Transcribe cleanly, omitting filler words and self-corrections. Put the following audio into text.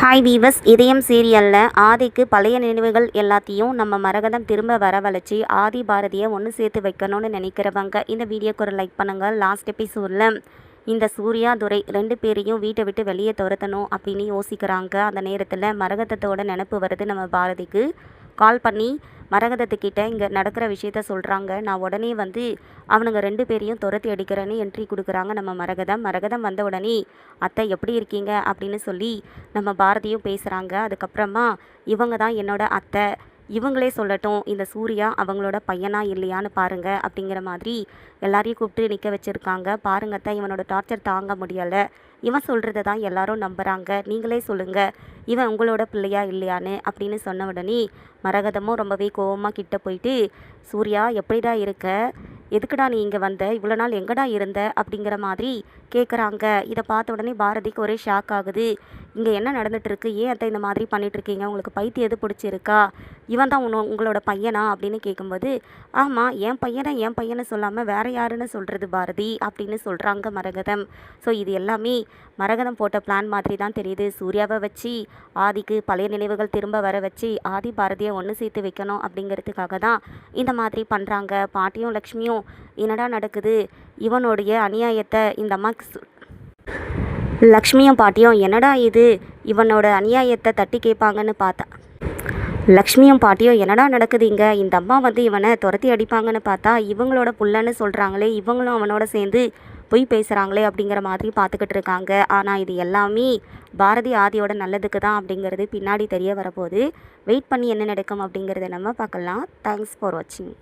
Hi viewers, இதயம் சீரியலில் ஆதிக்கு பழைய நினைவுகள் எல்லாத்தையும் நம்ம மரகதம் திரும்ப வரவழைச்சி ஆதி பாரதியை ஒன்று சேர்த்து வைக்கணும்னு நினைக்கிறவங்க இந்த வீடியோக்கு ஒரு லைக் பண்ணுங்கள். லாஸ்ட் எபிசோடில் இந்த சூர்யா துரை 2 பேரையும் வீட்டை விட்டு வெளியே துரத்தணும் அப்படின்னு யோசிக்கிறாங்க. அந்த நேரத்தில் மரகதத்தோட நினப்பு வருது. நம்ம பாரதிக்கு கால் பண்ணி மரகதத்துக்கிட்ட இங்கே நடக்கிற விஷயத்த சொல்கிறாங்க. நான் உடனே வந்து அவனுங்க 2 பேரையும் துரத்தி அடிக்கிறேன்னு என்ட்ரி கொடுக்குறாங்க நம்ம மரகதம் வந்த உடனே அத்தை எப்படி இருக்கீங்க அப்படின்னு சொல்லி நம்ம பாரதியும் பேசுகிறாங்க. அதுக்கப்புறமா இவங்க தான் என்னோட அத்தை, இவங்களே சொல்லட்டும் இந்த சூர்யா அவங்களோட பையனா இல்லையான்னு பாருங்க அப்படிங்கிற மாதிரி எல்லாரையும் கூப்பிட்டு நிற்க வச்சுருக்காங்க. பாருங்க அத்தை, இவனோட டார்ச்சர் தாங்க முடியலை, இவன் சொல்கிறத தான் எல்லாரும் நம்புகிறாங்க, நீங்களே சொல்லுங்கள் இவன் உங்களோட பிள்ளையா இல்லையான்னு அப்படின்னு சொன்ன உடனே மரகதமும் ரொம்பவே கோவமாக கிட்ட போயிட்டு, சூர்யா எப்படிடா இருக்க, எதுக்குடா நீ இங்கே வந்த, இவ்வளோ நாள் எங்கடா இருந்த அப்படிங்கிற மாதிரி கேட்குறாங்க. இதை பார்த்த உடனே பாரதிக்கு ஒரே ஷாக் ஆகுது. இங்கே என்ன நடந்துகிட்ருக்கு, ஏன் அத்தை இந்த மாதிரி பண்ணிகிட்ருக்கீங்க, உங்களுக்கு பைத்தியம் எது பிடிச்சிருக்கா, இவன் தான் உங்களோட பையனா அப்படின்னு கேட்கும்போது, ஆமாம் என் பையனை சொல்லாமல் வேற யாருன்னு சொல்கிறது பாரதி அப்படின்னு சொல்கிறாங்க மரகதம். ஸோ இது எல்லாமே மரகதம் போட்ட பிளான் மாதிரி தான் தெரியுது. சூர்யாவை வச்சு ஆதிக்கு பழைய நினைவுகள் திரும்ப வர வச்சு ஆதி பாரதியை ஒன்று சேர்த்து வைக்கணும் அப்படிங்கிறதுக்காக தான் இந்த மாதிரி பண்ணுறாங்க. பாட்டியும் லக்ஷ்மியும் என்னடா நடக்குது, இவனுடைய அநியாயத்தை இந்த அம்மாக்கு லக்ஷ்மியும் பாட்டியும் என்னடா இது இவனோட அநியாயத்தை தட்டி கேட்பாங்கன்னு பார்த்தா லக்ஷ்மியும் பாட்டியும் என்னடா நடக்குது இங்கே, இந்த அம்மா வந்து இவனை துரத்தி அடிப்பாங்கன்னு பார்த்தா இவங்களோட புள்ளன்னு சொல்கிறாங்களே, இவங்களும் அவனோட சேர்ந்து பொய் பேசுகிறாங்களே அப்படிங்கிற மாதிரி பார்த்துக்கிட்டு இருக்காங்க. ஆனால் இது எல்லாமே பாரதி ஆதியோட நல்லதுக்கு தான் அப்படிங்கிறது பின்னாடி தெரிய வரப்போகுது. வெயிட் பண்ணி என்ன நடக்கும் அப்படிங்கிறத நம்ம பார்க்கலாம். தேங்க்ஸ் ஃபார் வாட்சிங்.